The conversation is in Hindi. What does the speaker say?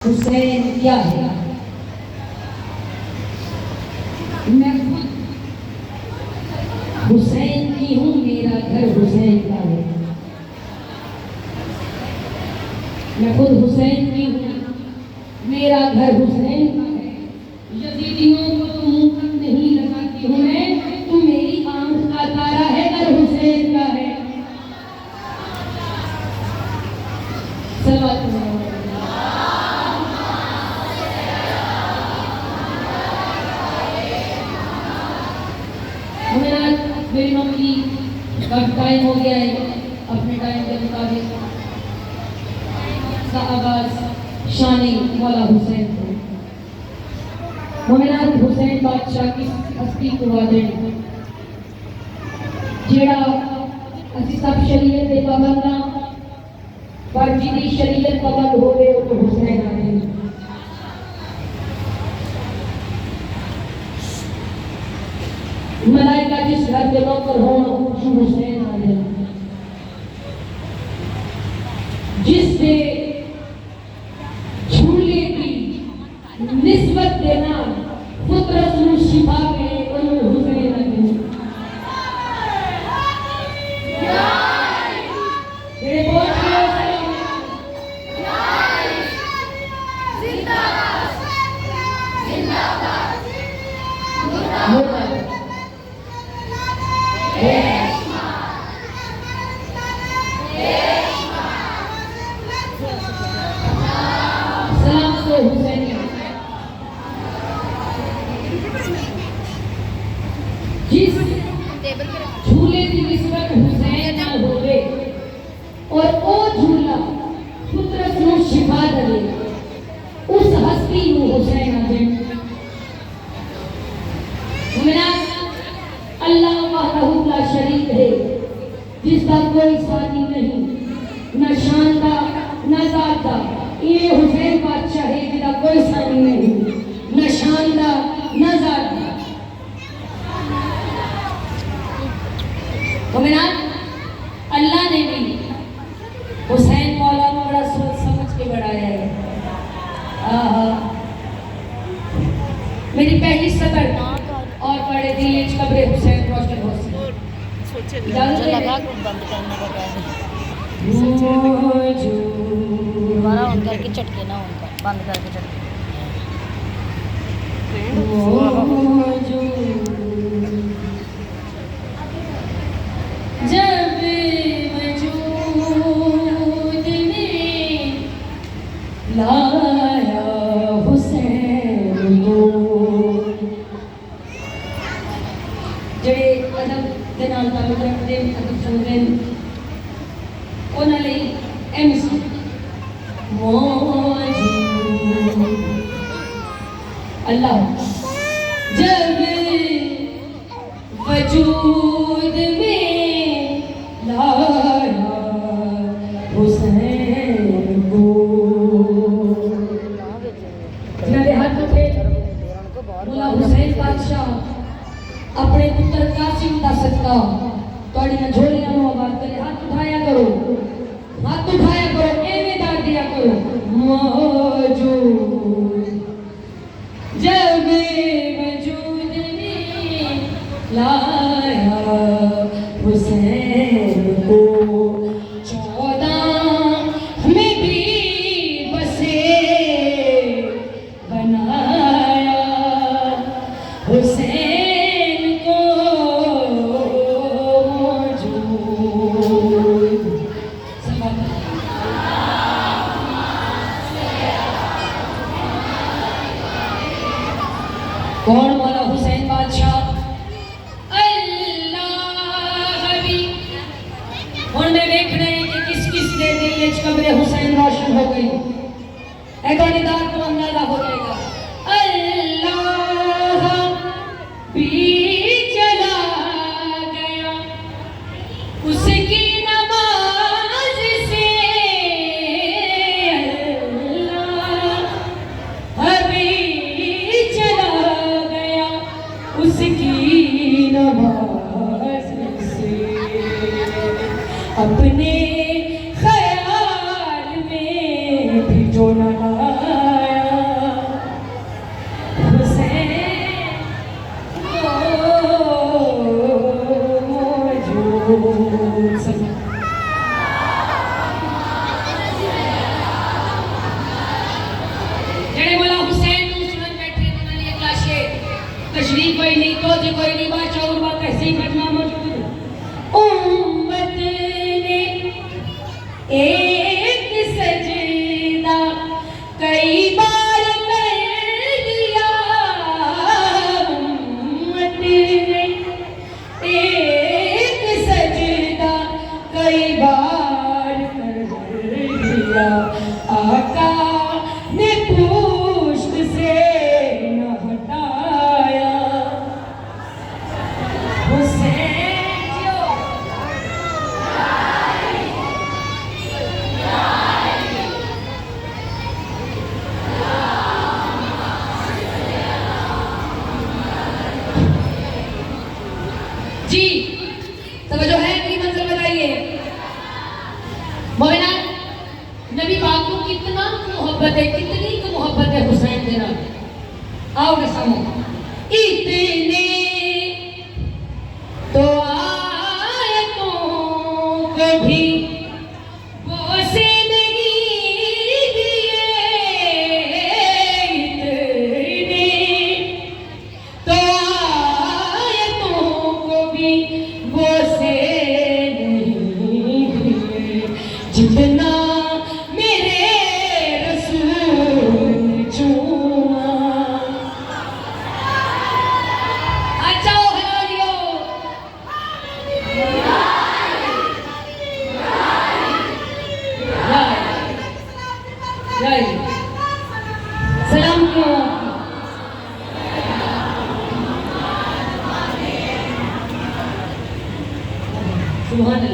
हुसैन क्या है? मैं हुसैन की हूँ, मेरा घर हुसैन का है। मैं खुद हुसैन की हूँ, मेरा घर हुसैन का है। यजीदियों को तो मुंह तक नहीं लगाती हूँ मैं, तू मेरी आंख का तारा है, घर हुसैन का है। सल्लल्लाहु मेरी मम्मी कब टाइम हो गया है, अपने टाइम के मुताबिक का आगाज शानी मौला हुसैन को मोमिनात हुसैन बादशाह की हस्ती को वादे जेड़ा असी सब शरीयत दे पाबंद ना, पर जिहदी शरीयत पाबंद होवे वो तो हुसैन आदे। मलाइका जिस घर के नौकर हो हुसैन आदे, जिससे झूले की निस्बत देना फितरत में शिफा मिले और हुसैन आदे। मेरे बोल जिस झूले की निस्बत हुसैन ना होवे और ओ झूला फितरत में शिफा दे, उस हस्ती में हुसैन आदे। अल्लाह वहदहू ला शरीक है, जिसका कोई साथी नहीं, न शानदा न ज़ाता। ये हुसैन बादशाह है जिसका कोई साथी नहीं, न शानदा न ज़ाता। अल्लाह ने भी हुसैन मौला को बड़ा सोच समझ के बढ़ाया है। मेरी पहली सतर और बड़े दिल कब्रे हुसैन रोशन हो दोबारा ऑन करके चटके ना, उनका बंद करके चटके। जब वजूद में लाया हुसैन को, ਜਿਹੜੇ ਅਦਬ ਦੇ ਨਾਲ ਤਾਲੁਕ ਰੱਖਦੇ ਅਦਬ ਸੁਣਦੇ ਉਹਨਾਂ ਲਈ ਐਮਸੀ ਮੌਜੂਦ अल्लाह जब वजूद में लाया हुसैन को, जिन्होंने हाथ उठे बोला हुसैन बादशाह अपने पुत्र कासिम का सदका तोड़ियां झोलियां नो आवाज करे, हाथ उठाया करो, हाथ उठाया करो, एवें दाद दिया करो। मौजूद जब वजूद में लाया हुसैन को, 14 में भी बसे बनाया हुसैन को मौजूद। कौन मौला हुसैन बादशाह? अल्लाह भी हुण मैं देख रहे हैं कि किस किस दे दिल विच कब्रे हुसैन रोशन हो गई। ऐसा निदान को अंदाजा हो जाएगा। अल्लाह भी चला गया उसकी नमाज से, उसकी नमाज से अपने ख्याल में भी जो नमाज तशरीफ कोई नहीं तो जी कोई नहीं बात और बात ऐसी घटना मौजूद उम्मत ने एक सजदा कई बार कर दिया उम्मत ने एक सजदा कई बार कर दिया आका ने पुष्ट से न हटाया हुसैन जो जी समझो है अगली मंजिल बताइए मोमिना नबी पाक को कितना मोहब्बत है कितनी को मोहब्बत है हुसैन देना आओ ना समझो इतने तो आयतों को भी बोसे नहीं दिए इतने तो आयतों को भी बोसे नहीं दिए जितना मेरे रसूल चूमा अच्छा हो हरियो सलाम क्यों सुभान